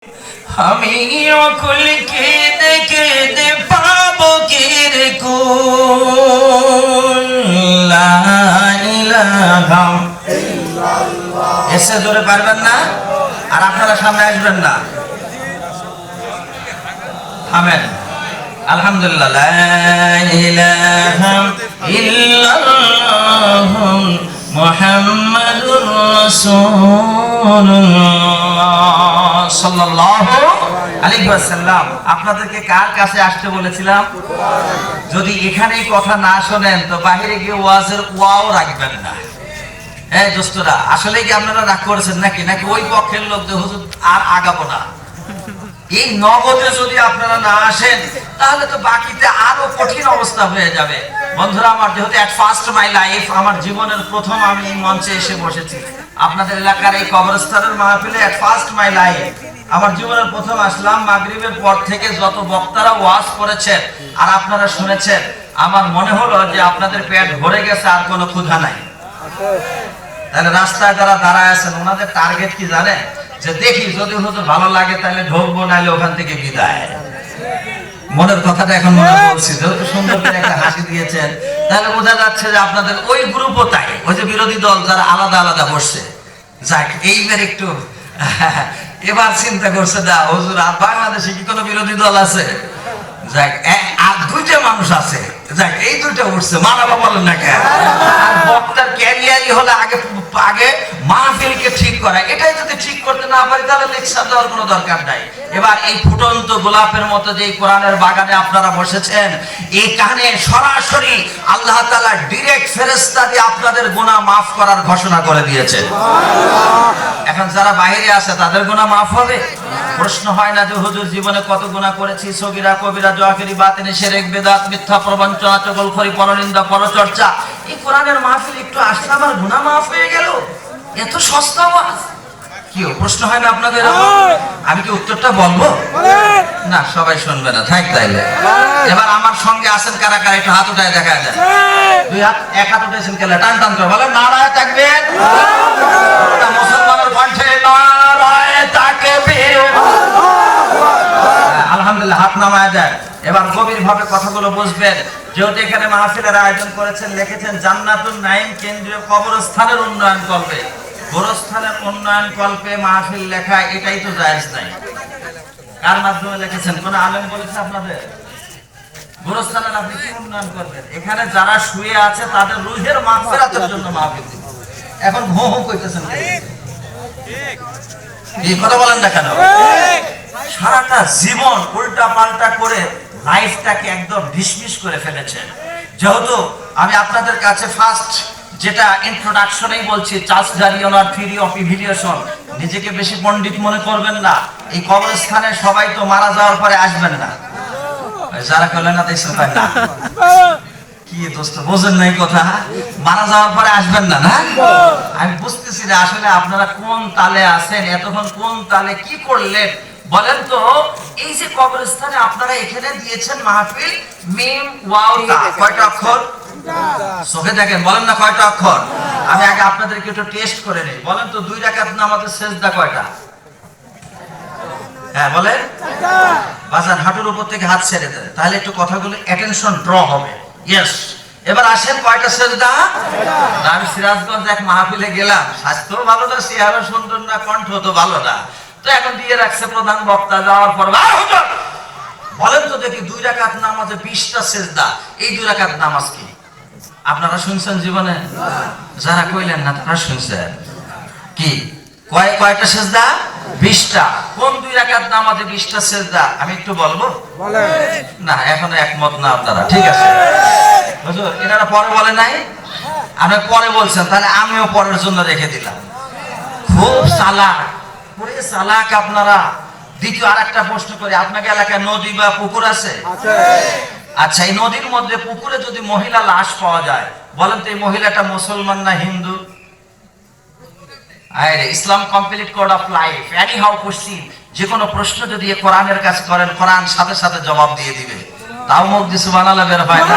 আমি অকুল কেঁদে কেঁদে পাবো কি রে কুল লা ইলাহা ইল্লাল্লাহ। এসে জোরে পারবেন না, আর আপনারা সামনে আসবেন না, থামেন। আলহামদুলিল্লাহ, লা ইলাহা ইল্লাল্লাহ মুহাম্মাদুর রাসূলুল্লাহ সাল্লাল্লাহু আলাইহি ওয়াসাল্লাম। আপনাদেরকে কার কাছে আসতে বলেছিলাম? যদি এখানেই কথা না শোনেন তো বাহিরে গিয়ে ওয়াজের ওয়াও রাখবেন না। এই দোস্তরা, আসলে কি আপনারা রাগ করেছেন নাকি নাকি ওই পক্ষের লোক যে হুজুর আর আগাবো না? এই নগদে যদি আপনারা না আসেন তাহলে তো বাকিতে আরো কঠিন অবস্থা হয়ে যাবে। বন্ধুরা আমার, যেহেতু এট ফার্স্ট মাই লাইফ, আমার জীবনের প্রথম আমি এই মঞ্চে এসে বসেছি আপনাদের এলাকার এই কবরস্থানের মাহফিলে। এট ফার্স্ট মাই লাইফ, আমার জীবনের প্রথম আসলাম। মাগরিবের পর থেকে যত বক্তারা ওয়াজ করেছেন আর আপনারা শুনেছেন, আমার মনে হলো যে আপনাদের পেট ভরে গেছে, আর কোনো ক্ষুধা নাই। তাহলে রাস্তায় যারা দাঁড়ায় আছেন ওনাদের টার্গেট কি জানেন? যে দেখি যদি হুজুর ভালো লাগে তাহলে ঢোকবো, নাইলে ওখান থেকে বিদায়। মনের কথাটা এখন মনে বলছি, যেহেতু সুন্দর করে একটা হাসি দিয়েছেন তাহলে বোঝা যাচ্ছে যে আপনাদের ওই গ্রুপও তাই, ওই যে বিরোধী দল যারা আলাদা আলাদা বসছে। যাক, এইবার একটু এবার চিন্তা করছে, দা হুজুর আর বাংলাদেশে কি কোনো বিরোধী দল আছে? যাক, আর দুইটা মানুষ আছে, যাক এই দুইটা উঠছে, মানাবা বলেন না কেন? আর বক্তার ক্যারিয়ারই হলো আগে আগে মাহফিলকে ঠিক করা। এটাই যদি ঠিক করতে না পারি তাহলে লেকচার দেওয়ার কোনো দরকার নাই। এবার এই ফুটন্ত গোলাপের মতো যে কোরআনের বাগানে আপনারা বসেছেন, এখানে সরাসরি আল্লাহ তাআলা ডাইরেক্ট ফেরেশতা দিয়ে আপনাদের গুনাহ মাফ করার ঘোষণা করে দিয়েছেন। এখন যারা বাইরে আছে তাদের গুনাহ মাফ হবে? প্রশ্ন হয় না যে হুজুর জীবনে কত গুনাহ করেছি, সগীরা কবিরা জাহিরি বাতিনি শিরক বিদআত মিথ্যা প্রবঞ্চনা চগলখড়ি পরনিন্দা পরচর্চা। এই কোরআনের মাহফিল একটু আসলে আমার গুনাহ মাফ হয়ে গেল, এত সস্তা ওয়াজ। কি প্রশ্ন হয় না আপনাদের? আমি কি উত্তরটা বলবো? না, সবাই শুনবে না, থাক তাইলে। এবার আমার সঙ্গে আছেন কারা কারা, একটু হাত উঠায় দেখা যায়। দুই হাত, এক হাত উঠেছেন কেলা, টান টান করে বলেন নারায়ে তাকবীর। মুসলমানের কণ্ঠে নারায়ে তাকবীর। আলহামদুলিল্লাহ, হাত নামায় যায়। এবার গভীর ভাবে কথাগুলো বুঝবেন। যেহেতু এখানে মাহফিলের আয়োজন করেছেন, লিখেছেন জান্নাতুন নাঈম কেন্দ্রীয় কবরস্থানের উন্নয়ন কল্পে। গোরস্থানের উন্নয়ন কল্পে মাহফিল লেখা, এটাই তো জায়েজ নাই। কার মাধ্যমে লিখেছেন? কোন আলেম বলেছে আপনাদের? গোরস্থানের আপনি কি উন্নয়ন করবেন? এখানে যারা শুয়ে আছে তাদের রূহের মাগফিরাতের জন্য মাহফিল। এখন ঘো ঘো কইতেছেন এই কথা বলেন না কেন? সারাটা জীবন উল্টা পাল্টা করে লাইফটাকে একদম ডিসমিস করে ফেলেছেন। যেহেতু আমি আপনাদের কাছে ফার্স্ট যেটা ইন্ট্রোডাকশনেই বলছি, চার্লস ডারউইনের থিওরি অফ ইভলিউশন। নিজেকে বেশি পণ্ডিত মনে করবেন না। এই কবরস্থানে সবাই তো মারা যাওয়ার পরে আসবেন না, যারা করলেন না দেখছেন না কি দোস্ত, বোঝেন নাই কথা? মারা যাওয়ার পরে আসবেন না, না? আমি বুঝতেছি যে আসলে আপনারা কোন তালে আছেন, এতক্ষণ কোন তালে কি করলেন বলেন তো? এই যে কবরস্থানে আপনারা এখানে দিয়েছেন মাহফিল, মিম ওয়াও তা, কয়টা অক্ষর? চোখে দেখেন, বলেন না কয়টা অক্ষর? আমি আগে আপনাদেরকে একটু টেস্ট করে নিই। বলেন তো 2 রাকাত নামাজের সিজদা কয়টা? হ্যাঁ বলেন। বাজার হাঁটুর উপর থেকে হাত ছেড়ে দেন, তাহলে একটু কথাগুলো অ্যাটেনশন ড্র হবে। ইয়েস। এবার আসেন, কয়টা সিজদা? আমি সিরাজগঞ্জ এক মাহফিলে গেলাম, স্বাস্থ্য ভালো না, চেহারা সুন্দর না, কণ্ঠ তো ভালো না, তো এখন দিয়ে রাখছে প্রধান বক্তা। যাওয়ার পর বলেন তো দেখি 2 রাকাত নামাজে 20টা সিজদা, এই 2 রাকাত নামাজ কি আপনারা শুনছেন জীবনে? যারা কইলেন না তারা শুনছেন কি? কয়টা সিজদা? 20টা। কোন 2 রাকাত নামাজে 20টা সিজদা? আমি একটু বলবো না, এখনো একমত না আপনারা? ঠিক আছে হুজুর, এনারা পরে বলে নাই, আপনি পরে বলছেন, তাহলে আমিও পরের জন্য রেখে দিলাম। খুব চালাক, পুরো চালাক আপনারা। দ্বিতীয় আরেকটা প্রশ্ন করি, আপনাকে এলাকায় নদী বা পুকুর আছে? আচ্ছা, এই নদীর মধ্যে পুকুরে যদি মহিলা লাশ পাওয়া যায়, বলেন তো এই মহিলাটা মুসলমান না হিন্দু? আরে Islam complete code of life, any how question, যে কোনো প্রশ্ন যদি কোরআনের কাছে করেন, কোরআন সাথে সাথে জবাব দিয়ে দিবে। তাও মুখ দিয়ে সুবহানাল্লাহ বের হয় না।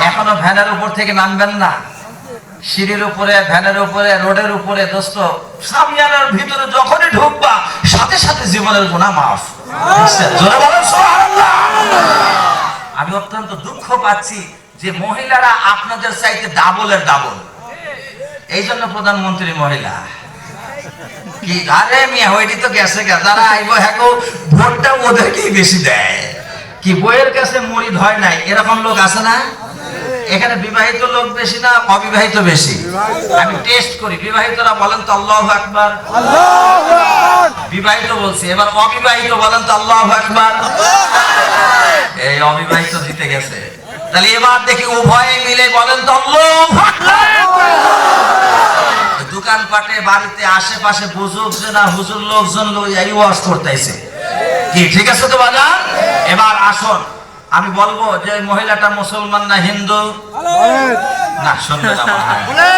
এখনো ভ্যানের উপর থেকে নামবেন না, সিঁড়ির উপরে, ভ্যানের উপরে, রোডের উপরে, দোস্ত সামিয়ানার ভিতরে যখনই ঢুকবা সাথে সাথে জীবনের গুনাহ মাফ। জোরে বলেন সুবহানাল্লাহ। আমি অত্যন্ত দুঃখ পাচ্ছি যে মহিলারা আপনাদের চাইতে ডাবলের ডাবল। এই জন্য প্রধানমন্ত্রী মহিলা কি, আরে মিয়া ওইটি তো গেছে গা, যারা আইব হ্যাঁ ভোটটা ওদেরকেই বেশি দেয়। কি বইয়ের কাছে মরিদ হয় নাই, এরকম লোক আছে না? এখানে বিবাহিত লোক বেশি না অবিবাহিত বেশি? আমি টেস্ট করি, বিবাহিতরা বলেন তো আল্লাহু আকবার। বিবাহিত বলছি, এবার অবিবাহিত বলেন তো আল্লাহু আকবার। এই অবিবাহিত জিতে গেছে। তাহলে এবার দেখি উভয়ে মিলে বলেন তো আল্লাহু আকবার। দোকানপাটে, বাড়িতে, আশেপাশে বুঝুক যে না হুজুর লোকজন এই ওয়াজ করতেছে, কি ঠিক আছে তো বাজার? এবার আসুন আমি বলবো যে মহিলাটা মুসলমান না হিন্দু? না শুনবে না,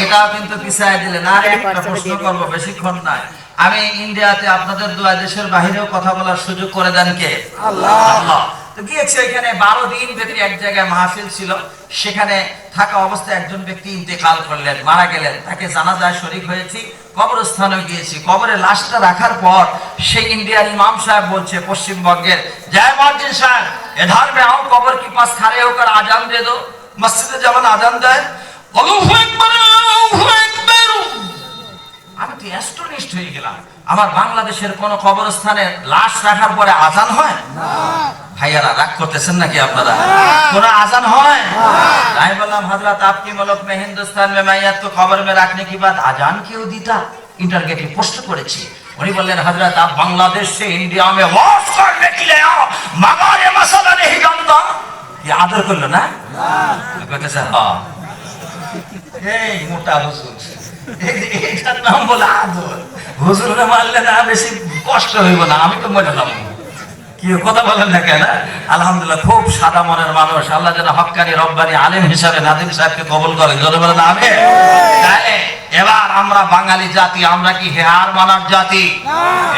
এটাও কিন্তু পিছায় দিলেন। আর একটা প্রশ্ন করবো, বেশিক্ষণ নাই। আমি ইন্ডিয়াতে আপনাদের দোয়া, দেশের বাহিরেও কথা বলার সুযোগ করে দেন কে? আল্লাহ। তো গিয়েছি ওইখানে 12 দিন ব্যাপী এক জায়গায় মাহফিল ছিল। সেখানে থাকা অবস্থায় একজন ব্যক্তি ইন্তেকাল করলেন, মারা গেলেন। তাকে জানাজায় শরীক হয়েছি, কবরস্থানে গিয়েছি। কবরে লাশটা রাখার পর সেই ইন্ডিয়ার ইমাম সাহেব বলছে, পশ্চিমবঙ্গের, জয় মুয়াজ্জিন সাহেব इधर में आओ, कब्र के पास खड़े होकर आजान दे दो। मस्जिदे जब आजान देय, अल्लाहु আকবার আল্লাহু আকবার। আমি তো অ্যাস্টনিশড হয়ে গেলাম। আমার বাংলাদেশের কোন কবরস্থানে লাশ রাখার পরে আজান হয় না? ভাইয়ারা রাগ করতেছেন নাকি আপনারা? কোন আজান হয়? আমি বললাম হযরত আপকি মুলক में हिंदुस्तान में मैयत को कब्र में रखने के बाद आजान क्यों दीता? इंटरगेटिव प्रश्न করেছি। उन्हीं বললেন हजरत आप बांग्लादेश से इंडिया में वास करने के लिए आओ, मगर ये मसला नहीं जानता। ये आदर कर लो ना? कहते सर हाँ, এই মোটা হুজুর, এটার নাম বলে আদর। হুজুরে মারলে না বেশি কষ্ট হইব না, আমি তো মরলাম। কি কথা বলেন না কেন? আলহামদুলিল্লাহ, খুব সাদা মনের মানুষ। আল্লাহ যেন হক্কানি রব্বানি আলেম হিসাবে নাদিম সাহেবকে কবুল করে। জোরে বলেন আমিন। তাহলে এবার আমরা বাঙালি জাতি, আমরা কি হার মানার জাতি?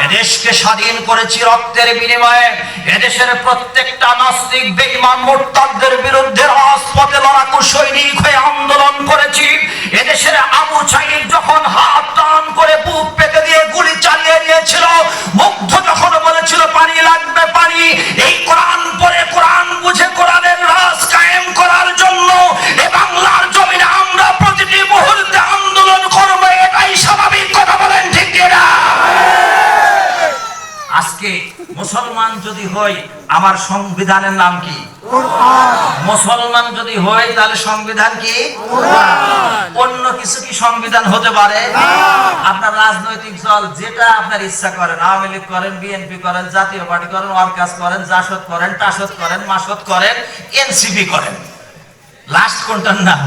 এদেশকে স্বাধীন করেছি রক্তের বিনিময়ে। এদেশের প্রত্যেকটা নাস্তিক, বেঈমান, মুরতাদদের বিরুদ্ধে রাজপথে লড়াকু সৈনিক হয়ে আন্দোলন করেছি। এদেশের আবু সাঈদ যখন হাত টান করে বুক পেতে দিয়ে গুলি চালিয়ে নিয়েছিল, মুগ্ধ যখন বলেছিল পানি লাগবে পানি, এই কোরআন পড়ে, কোরআন বুঝে, কোরআনের রাজ কায়েম করার জন্য এই বাংলার জমিনে আমরা প্রতিটি মুহূর্তে আন্দোলন করব। এটাই স্বাভাবিক, কথা বলেন ঠিক কিনা? আজকে মুসলমান যদি হই, আমার সংবিধানের নাম কি? মুসলমান যদি হই তাহলে সংবিধান কি? অন্য কিছু কি সংবিধান হতে পারে? আপনার রাজনৈতিক দল যেটা আপনার ইচ্ছা করেন, আওয়ামী লীগ করেন, বিএনপি করেন, জাতীয় পার্টি করেন, ওয়ার্কার্স করেন, জাসদ করেন, টাসদ করেন, মাসদ করেন, এনসিপি করেন। লাস্ট কোনটার নাম?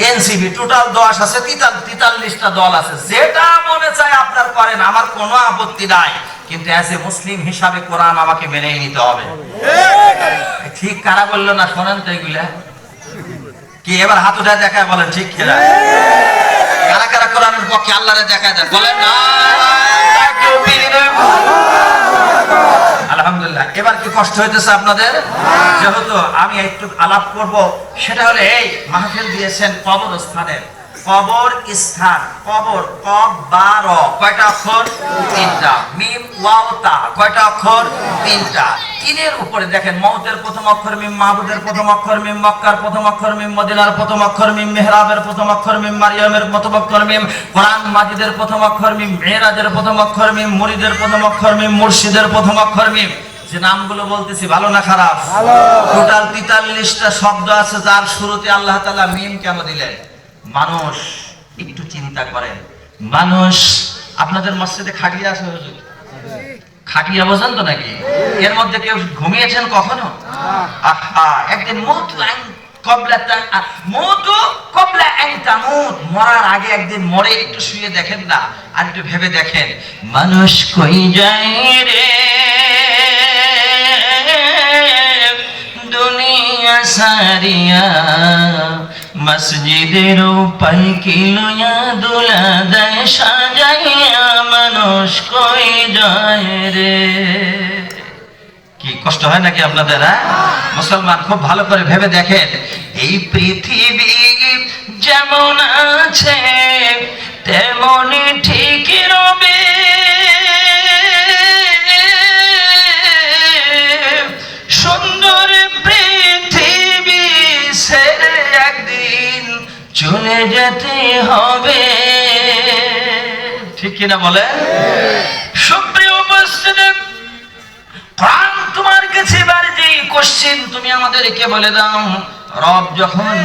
এনসিপি। টোটাল 10 আছে, 43টা দল আছে। যেটা মনে চায় আপনার করেন, আমার কোনো আপত্তি নাই। কিন্তু অ্যাজ এ মুসলিম হিসাবে কোরআন আমাকে মেনেই নিতে হবে। ঠিক কারা বললো না? শোনেন তো এগুলা কি? এবার হাত উঠায় দেখায় বলেন ঠিক কিনা? কারা কারা কোরআনের পক্ষে আল্লাহরে দেখায় দেন বলেন না? আলহামদুলিল্লাহ। এবার কি কষ্ট হইতেছে আপনাদের? যেহেতু আমি একটু আলাপ করব, সেটা হলে এই মাহফিল দিয়েছেন কবরস্থানের। কবর স্থান, কবর, কব বা র, কয়টা অক্ষর? 3টা। মিম ওয়াও তা, কয়টা অক্ষর? 3টা। তিনের উপরে দেখেন, মউতের প্রথম অক্ষর মিম, মাহবুদের প্রথম অক্ষর মিম, মক্কার প্রথম অক্ষর মিম, মদিনার প্রথম অক্ষর মিম, মেহরাবের প্রথম অক্ষর মিম, মারিয়ামের প্রথম অক্ষর মিম, কোরআন মাজিদের প্রথম অক্ষর মিম, মেরাজের প্রথম অক্ষর মিম, মুরিদের প্রথম অক্ষর মিম, মুর্শিদের প্রথম অক্ষর মিম। যে নামগুলো বলতেছি ভালো না খারাপ? টোটাল 43টা শব্দ আছে, যার শুরুতে আল্লাহ তাআলা মিম কেন দিলেন? মানুষ, একটু চিন্তা করেন। মানুষ, আপনাদের মসজিদে খাটিয়া আছে হুজুর? খাটিয়া বোঝেন তো নাকি? এর মধ্যে কেউ ঘুমিয়েছেন কখনো? একদিন মরার আগে একদিন মরে একটু শুয়ে দেখেন না, আর একটু ভেবে দেখেন, মানুষ কই যায় রে দুনিয়া সারিয়া, মসজিদের পালকি লইয়া দোলা দেয় সাজাইয়া, মানুষ কই যায় রে। কি কষ্ট হয় নাকি আপনাদের? মুসলমান খুব ভালো করে ভেবে দেখেন, এই পৃথিবী যেমন আছে তেমনই ঠিক রবে, সুন্দর পৃথিবী ছেড়ে একদিন চলে যেতে হবে। ঠিক কিনা বলে? সুপ্রিয় উপস্থিতি, কোরআন তোমার কাছে এবার যে কোশ্চেন তুমি আমাদেরকে বলে দাও, রব যখন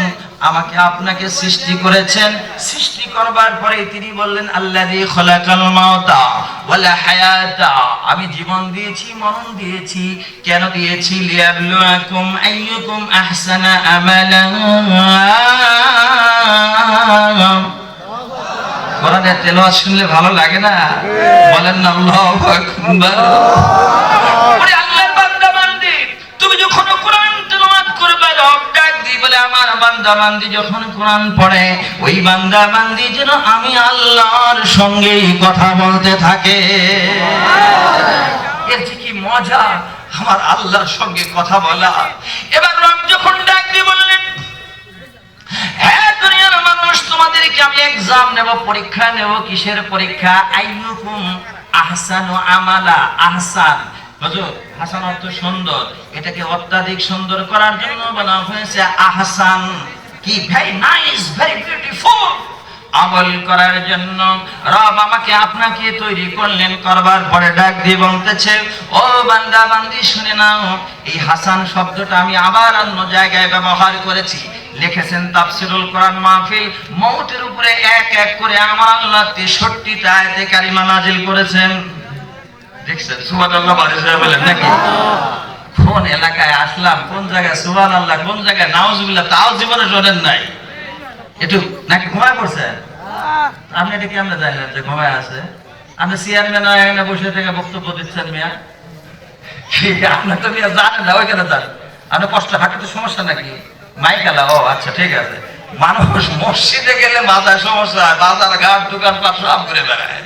আমাকে আপনাকে সৃষ্টি করেছেন, সৃষ্টি করবার পরে তিনি বললেন আল্লাযী খলাকাল মাউতা ওয়াল হায়াতা, আমি জীবন দিয়েছি মরণ দিয়েছি, কেন দিয়েছি? লিয়াবলুয়াকুম আইয়ুকুম আহসানা আমালা। কোরআনের তেলাওয়াত শুনলে ভালো লাগে না? বলেন না আল্লাহু আকবার। ওরে আল্লাহর বান্দা বান্দি, তুমি যখন কোরআন তেলাওয়াত করবে, রব ডাক দিয়ে বলে আমার বান্দা বান্দি যখন কোরআন পড়ে, ওই বান্দা বান্দি যেন আমি আল্লাহর সঙ্গে কথা বলতে থাকে। এর যে কি মজা আমার আল্লাহর সঙ্গে কথা বলা। এবার রব যখন ডাক দিয়ে বললেন, হ্যাঁ দুনিয়ার মানুষ, তোমাদেরকে আমি এক্সাম নেব, পরীক্ষা নেব। কিসের পরীক্ষা? আইয়ুকুম আহসানু আমালা। আহসান, হুজুর হাসান অর্থ সুন্দর, এটাকে অত্যাধিক সুন্দর করার জন্য বলা হয়েছে আহসান। কি? Very nice, very beautiful. আমল করার জন্য রব আমাকে আপনাকে তৈরি করলেন, করবার পরে ডাক দিয়ে বলতেছে, ও বান্দা বান্দি শুনে নাও, এই হাসান শব্দটা আমি আবার অন্য জায়গায় ব্যবহার করেছি। লিখেছেন তাফসীরুল কোরআন মাহফিল, মওতের উপরে এক এক করে আমার আল্লাহ 63টা আয়াতে কারিমা নাজিল করেছেন। দেখছেন? সুবহানাল্লাহ বলেন নাকি? কোন এলাকায় আসলাম, কোন জায়গায় সুবহানাল্লাহ, কোন জায়গায় নাউজুবিল্লাহ, তাও জীবনে শোনেন নাই। একটু নাকি ঘুমায় পড়ছেন? আপনি এটা কি আমরা জানি না যে ঘুমায় আছে? আপনি চেয়ারম্যান এখানে বসে থেকে বক্তব্য দিচ্ছেন মিয়া, আপনার তো মিয়া জানেন না, ওইখানে যান। আপনি কষ্ট হাঁটতে সমস্যা নাকি? মাইকালা, ও আচ্ছা ঠিক আছে। মানুষ মসজিদে গেলে মাথায় সমস্যা, বাজার ঘাট দোকানপাট সব ঘুরে বেড়ায়।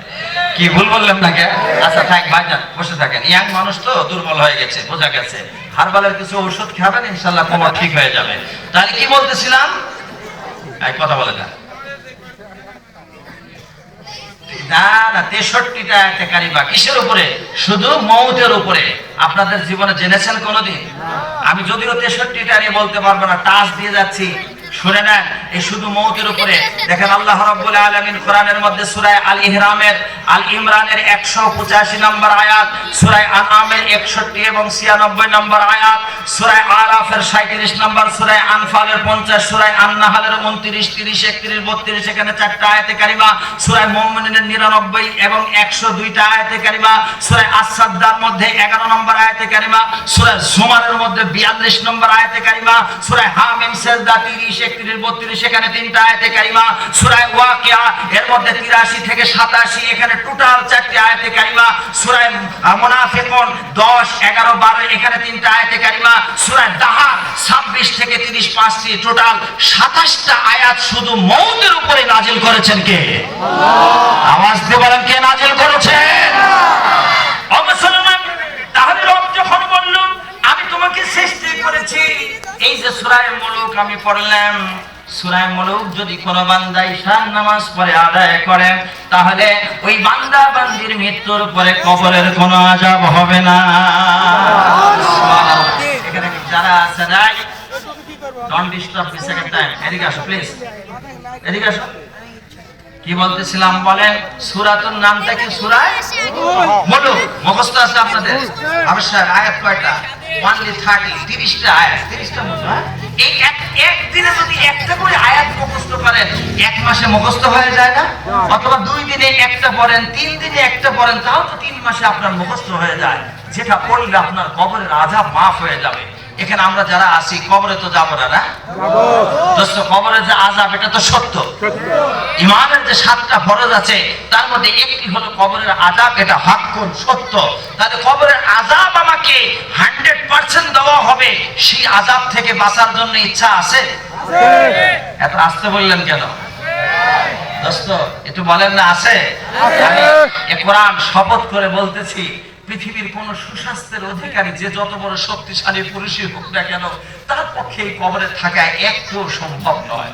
কি ভুল বললাম নাকি? আচ্ছা থাক ভাইজান, বসে থাকেন। ইয়াং মানুষ তো দুর্বল হয়ে গেছে, বোঝা গেছে। হারবালের কিছু ঔষধ খাবেন, ইনশাল্লাহ কোমর ঠিক হয়ে যাবে। তাহলে কি বলতেছিলাম? এই কথা বলে না না না 63টা আয়াতে কারিমা কিসের উপরে? শুধু মওতের উপরে। আপনাদের জীবনে জেনেছেন কোনদিন? আমি যদিও 63টা নিয়ে বলতে পারবো না, টাচ দিয়ে যাচ্ছি, শুনে নেন। এই শুধু মওতের উপরে দেখেন আল্লাহ রাব্বুল আলামিন কোরআনের মধ্যে সূরা আল ইমরানের 185 নম্বর আয়াত, সূরা আনআমের 61 এবং 96 নম্বর আয়াত, সূরা আরাফের 37 নম্বর, সূরা আনফালের 50, সূরা আন-নাহলের 29, 30, 31, 32 এখানে 4টা আয়াতে কারিমা, সূরা মুমিনের 99 এবং 102টা আয়াতে কারিমা, সূরা আস-সাদ্দার মধ্যে 11 নম্বর আয়াতে কারিমা, সূরা জুমারের মধ্যে 42 নম্বর আয়াতে কারিমা, সূরা হামিম সাজদা 30, 31, 32 এখানে 3টা আয়াতে কারিমা, সূরা ওয়াকিয়া এর মধ্যে 83 থেকে 87 এখানে টোটাল 4টি আয়াতে কারিমা, সূরা মুনাফিকুন 10, 11, 12 এখানে 3টা আয়াতে কারিমা, সূরা দাহা 26 থেকে 30 5টি, টোটাল 27টা আয়াত শুধু মওতের উপরে নাজিল করেছেন কে? আল্লাহ। আওয়াজ দিয়ে বলেন কে নাজিল করেছেন? ও মুসলমান, তাহলে রব যখন বলল আমি তোমাকে সৃষ্টি করেছি, এই যে সূরা মুলুক আমি পড়লাম, সূরা মুলুক যদি কোনো বান্দা ঈশার নামাজ পড়ে আদায় করে, তাহলে ওই বান্দা বান্দির মৃত্যুর পরে কবরের কোনো আযাব হবে না। এখানে যারা আছে নাই, don't disturb me second time, এদিকে আসো প্লিজ, এদিকে আসো। কি বলতেছিলাম বলেন? সূরাতুর নামটা কি? সূরা মুলুক। মুখস্থ আছে আপনাদের? অবশ্যই। আয়াত কয়টা? অনলি 30টা আয়াত, 30টা মুখস্থ। এই এক দিনে যদি একটা করে আয়াত মুখস্থ করেন, এক মাসে মুখস্থ হয়ে যায় না? অথবা 2 দিনে একটা পড়েন, 3 দিনে একটা পড়েন, তাও তো 3 মাসে আপনার মুখস্থ হয়ে যায়, যেটা পড়লে আপনার কবরের আযাব মাফ হয়ে যাবে। এখানে আমরা যারা আছি কবরে তো যাবো না, না দোস্ত? কবরের যে আযাব এটা তো সত্য। ঈমানের যে 7টা ফরজ আছে তার মধ্যে একটি হলো কবরের আযাব, এটা হাক্কুন, সত্য। তাহলে কবরের আযাব আমাকে 100% দেওয়া হবে, সেই আযাব থেকে বাঁচার জন্য ইচ্ছা আছে? এত আসতে বললেন কেন দোস্ত? একটু বলেন না আছে? আমি এ কোরআন শপথ করে বলতেছি, পৃথিবীর কোন সুস্বাস্থ্যের অধিকারী যে যত বড় শক্তিশালী পুরুষই হোক না কেন, তার পক্ষে এই কবরে থাকা একটু সম্ভব নয়।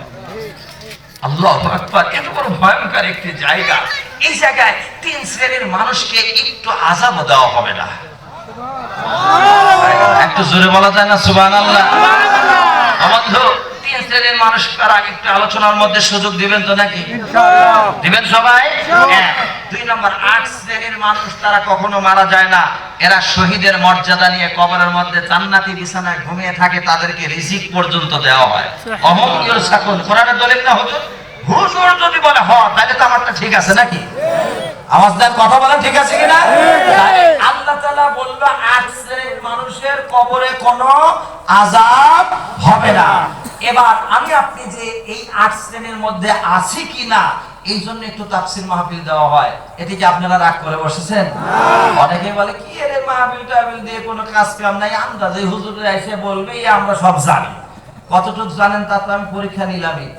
আল্লাহু আকবার, এত বড় ভয়ঙ্কর একটি জায়গা। এই জায়গায় 3 শ্রেণীর মানুষকে একটু আযাব দেওয়া হবে না। একটু জোরে বলা যায় না সুবহানাল্লাহ? বন্ধু, 3 শ্রেণীর মানুষ কারা একটু আলোচনার মধ্যে সুযোগ দিবেন তো নাকি? ইনশাআল্লাহ দিবেন সবাই। 2 নম্বর, 8 শ্রেণীর মানুষ, তারা কখনো মারা যায় না। এরা শহীদের মর্যাদা নিয়ে কবরের মধ্যে জান্নাতি বিছানায় ঘুমিয়ে থাকে, তাদেরকে রিজিক পর্যন্ত দেওয়া হয়। অহম ইউরসাকুন, কোরআনের দলিল না হুজুর? হুজুর যদি বলে হ, তাহলে তো আমারটা ঠিক আছে নাকি? আওয়াজ দেন, কথা বলেন, ঠিক আছে কিনা? আল্লাহ তাআলা বলল 8 শ্রেণীর মানুষের কবরে কোনো আযাব হবে না। এবার আমি আপনি যে এই 8 শ্রেণীর মধ্যে আছি কিনা, এই জন্য একটু তাফসীর মাহফিল দেওয়া হয়। এটি কি আপনারা রাগ করে বসেছেন? অনেকে বলে কি এর মাহফিল টাহফিল দিয়ে কোনো কাজ কাম নাই, আমরা যে হুজুরে এসে বলবে আমরা সব জানি। কতটুকু জানেন তা তো আমি পরীক্ষা নিলামই।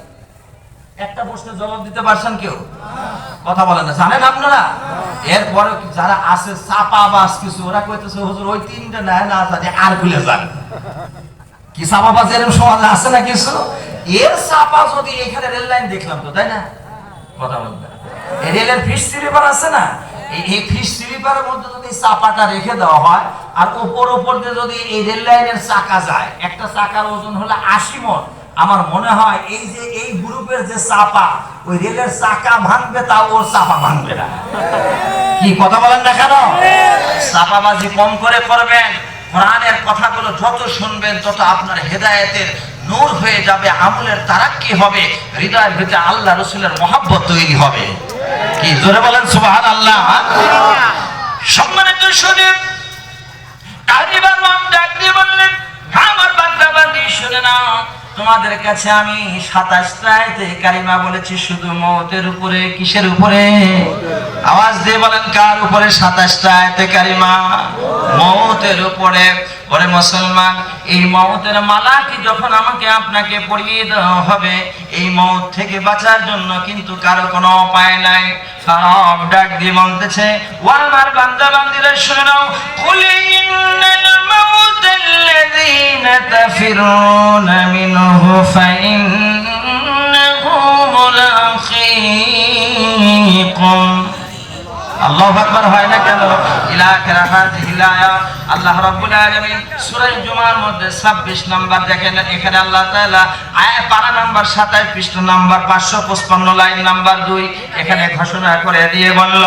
একটা প্রশ্নের জবাব দিতে পারছেন কেউ? কথা বলেন না, জানেন আপনারা? এরপরে যারা আছে চাপাবাজ কিছু, ওরা কইতেছে হুজুর ওই 3টা না জানি আর ভুলে যান। কি চাপাবাজ এরকম সমাজে আছে না কিছু? এর চাপা যদি এখানে রেল লাইন দেখলাম তো, তাই না? কথা বলবেন, এই রেলের ফিশ স্লিপার আছে না, এই ফিশ স্লিপারের মধ্যে যদি চাপাটা রেখে দেওয়া হয় আর উপর দিয়ে যদি এই রেল লাইনের চাকা যায়, একটা চাকার ওজন হলো 80 মণ। আমার মনে হয় এই যে এই গ্রুপের যে চাপা, ওই রেলের চাকা ভাঙবে, তাও ওর চাপা ভাঙবে না। কি কথা বলেন না কেন? চাপাবাজি কম করে করবেন। কোরআনের কথাগুলো যত শুনবেন তত আপনার হেদায়েতের নূর হয়ে যাবে, আমলের তারাক্কি হবে, হৃদয়ের ভিতরে আল্লাহ রাসূলের মহব্বত তৈরি হবে। কি জোরে বলেন সুবহানাল্লাহ। সম্মানিত শুনে তারিবার নাম ডাক দিয়ে বললেন, আমার বান্দা বান্দি শুনে নাও, তোমাদের কাছে আমি 27টা আয়াতে কারিমা বলেছি শুধু মওতের উপরে। কিসের উপরে? আওয়াজ দিয়ে বলেন, কার উপরে? 27টা আয়াতে কারিমা মওতের উপরে। ওরে মুসলমান, এই মওতের মালাটি যখন আমাকে আপনাকে পরিয়ে দেওয়া হবে, এই মওত থেকে বাঁচার জন্য কিন্তু কারো কোনো উপায় নাই। সব ডাক দিয়ে বলতেছে, ও আমার বান্দা বান্দিরা শুনে নাও, কুল ইন্নাল মাউতাল্লাযীনা তাফিরুনা মিনহু ফাইন্নাহু মুলাকীকুম। আল্লাহু আকবার হয় না কেন? ইলা আখিরাতিল আয়াত আল্লাহ রাব্বুল আলামিন সূরা জুমার মধ্যে 26 নাম্বার দেখেন, এখানে আল্লাহ তাআলা আয়াত পারা নাম্বার 27 পৃষ্ঠা নাম্বার 555 লাইন নাম্বার 2 এখানে ঘোষণা করে দিয়ে বলল,